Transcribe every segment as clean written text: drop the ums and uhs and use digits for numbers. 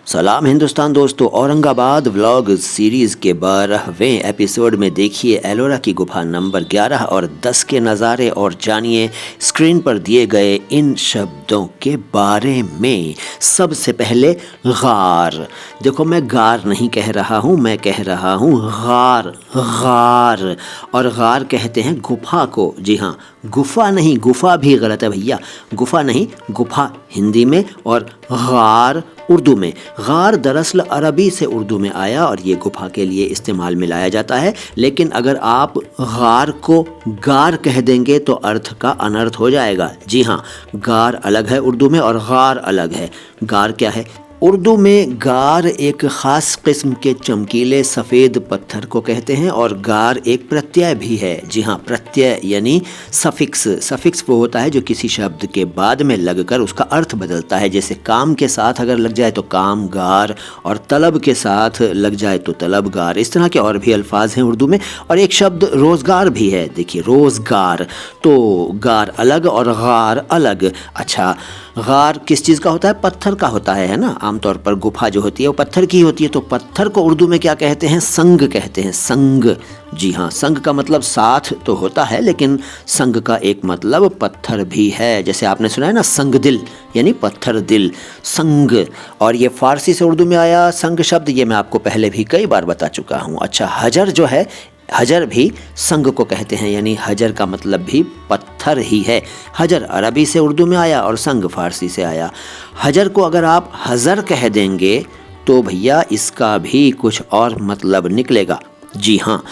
सलाम हिंदुस्तान दोस्तों, Aurangabad vlog series के 12वें एपिसोड में देखिए एलोरा की गुफा नंबर 11 और 10 के नज़ारे और जानिए स्क्रीन पर दिए गए इन शब्दों के बारे में। सबसे पहले गार। देखो, मैं गार नहीं कह रहा हूँ, मैं कह रहा हूँ गार। गार और गार कहते हैं गुफा को। जी हाँ, गुफा नहीं, गुफा भी गलत है भैया। गुफा नहीं, गुफा हिंदी में और गार उर्दू में। गार दरअसल अरबी से उर्दू में आया और ये गुफा के लिए इस्तेमाल में लाया जाता है। लेकिन अगर आप गार को गार कह देंगे तो अर्थ का अनर्थ हो जाएगा। जी हाँ, गार अलग है उर्दू में और गार अलग है। गार क्या है? उर्दू में गार एक ख़ास किस्म के चमकीले सफ़ेद पत्थर को कहते हैं और गार एक प्रत्यय भी है। जी हाँ, प्रत्यय यानी सफिक्स। सफिक्स वो होता है जो किसी शब्द के बाद में लगकर उसका अर्थ बदलता है। जैसे काम के साथ अगर लग जाए तो काम गार, और तलब के साथ लग जाए तो तलब गार। इस तरह के और भी अल्फाज हैं उर्दू में। और एक शब्द रोज़गार भी है। देखिए, रोज़गार, तो गार अलग और गार अलग। अच्छा, गार किस चीज़ का होता है? पत्थर का होता है ना। आमतौर पर गुफा जो होती है वो पत्थर की होती है, तो पत्थर को उर्दू में क्या कहते हैं? संग कहते हैं, संग। जी हाँ, संग का मतलब साथ तो होता है, लेकिन संग का एक मतलब पत्थर भी है। जैसे आपने सुना है ना, संग दिल यानी पत्थर दिल, संग। और ये फारसी से उर्दू में आया संग शब्द, ये मैं आपको पहले भी कई बार बता चुका हूँ। अच्छा, हजर जो है, हजर भी संग को कहते हैं, यानी हजर का मतलब भी पत्थर ही है। हजर अरबी से उर्दू में आया और संग फारसी से आया। हजर को अगर आप हजर कह देंगे तो भैया इसका भी कुछ और मतलब निकलेगा। जी हाँ,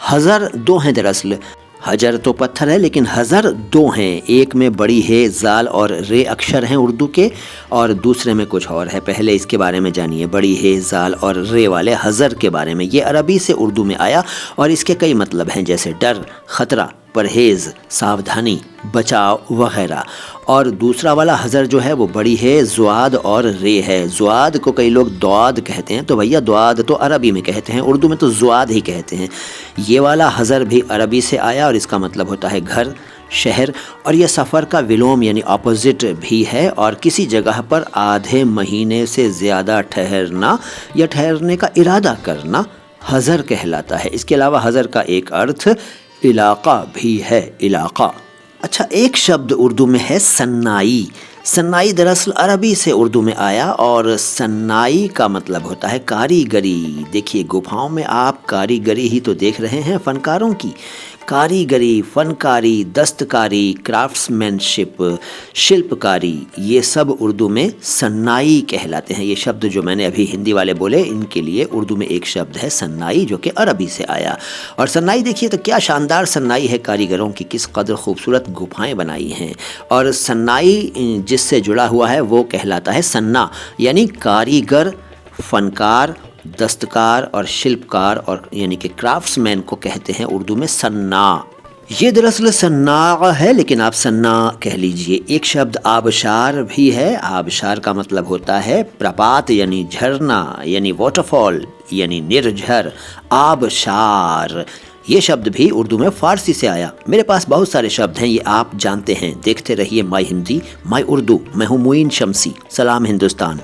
हजर दो हैं दरअसल। हजर तो पत्थर है, लेकिन हजर दो हैं। एक में बड़ी है जाल और रे अक्षर हैं उर्दू के, और दूसरे में कुछ और है। पहले इसके बारे में जानिए, बड़ी है जाल और रे वाले हजर के बारे में। ये अरबी से उर्दू में आया और इसके कई मतलब हैं, जैसे डर, खतरा, परहेज़, सावधानी, बचाव वगैरह। और दूसरा वाला हज़र जो है वो बड़ी है ज़ुआद और रे है। ज़ुआद को कई लोग द्वाद कहते हैं, तो भैया द्वाद तो अरबी में कहते हैं, उर्दू में तो ज़ुआद ही कहते हैं। ये वाला हज़र भी अरबी से आया और इसका मतलब होता है घर, शहर। और यह सफ़र का विलोम यानी अपोजिट भी है, और किसी जगह पर आधे महीने से ज़्यादा ठहरना या ठहरने का इरादा करना हज़र कहलाता है। इसके अलावा हज़र का एक अर्थ इलाका भी है, इलाका। अच्छा, एक शब्द उर्दू में है सन्नाई। सन्नाई दरअसल अरबी से उर्दू में आया और सन्नाई का मतलब होता है कारीगरी। देखिए, गुफाओं में आप कारीगरी ही तो देख रहे हैं, फनकारों की कारीगरी, फनकारी, दस्तकारी, क्राफ्ट्समैनशिप, शिल्पकारी, ये सब उर्दू में सन्नाई कहलाते हैं। ये शब्द जो मैंने अभी हिंदी वाले बोले, इनके लिए उर्दू में एक शब्द है सन्नाई, जो कि अरबी से आया। और सन्नाई देखिए तो क्या शानदार सन्नाई है कारीगरों की, किस कदर खूबसूरत गुफाएं बनाई हैं। और सन्नाई जिससे जुड़ा हुआ है वो कहलाता है सन्ना, यानी कारीगर, फनकार, दस्तकार और शिल्पकार, और यानी कि क्राफ्ट्समैन को कहते हैं उर्दू में सन्ना। ये दरअसल सन्ना है, लेकिन आप सन्ना कह लीजिए। एक शब्द आबशार भी है। आबशार का मतलब होता है प्रपात यानी झरना, यानी वाटरफॉल, यानी निर्झर। आबशार ये शब्द भी उर्दू में फारसी से आया। मेरे पास बहुत सारे शब्द हैं, ये आप जानते हैं। देखते रहिए माई हिंदी माई उर्दू। मैं हूँ मुइन शम्सी। सलाम हिंदुस्तान।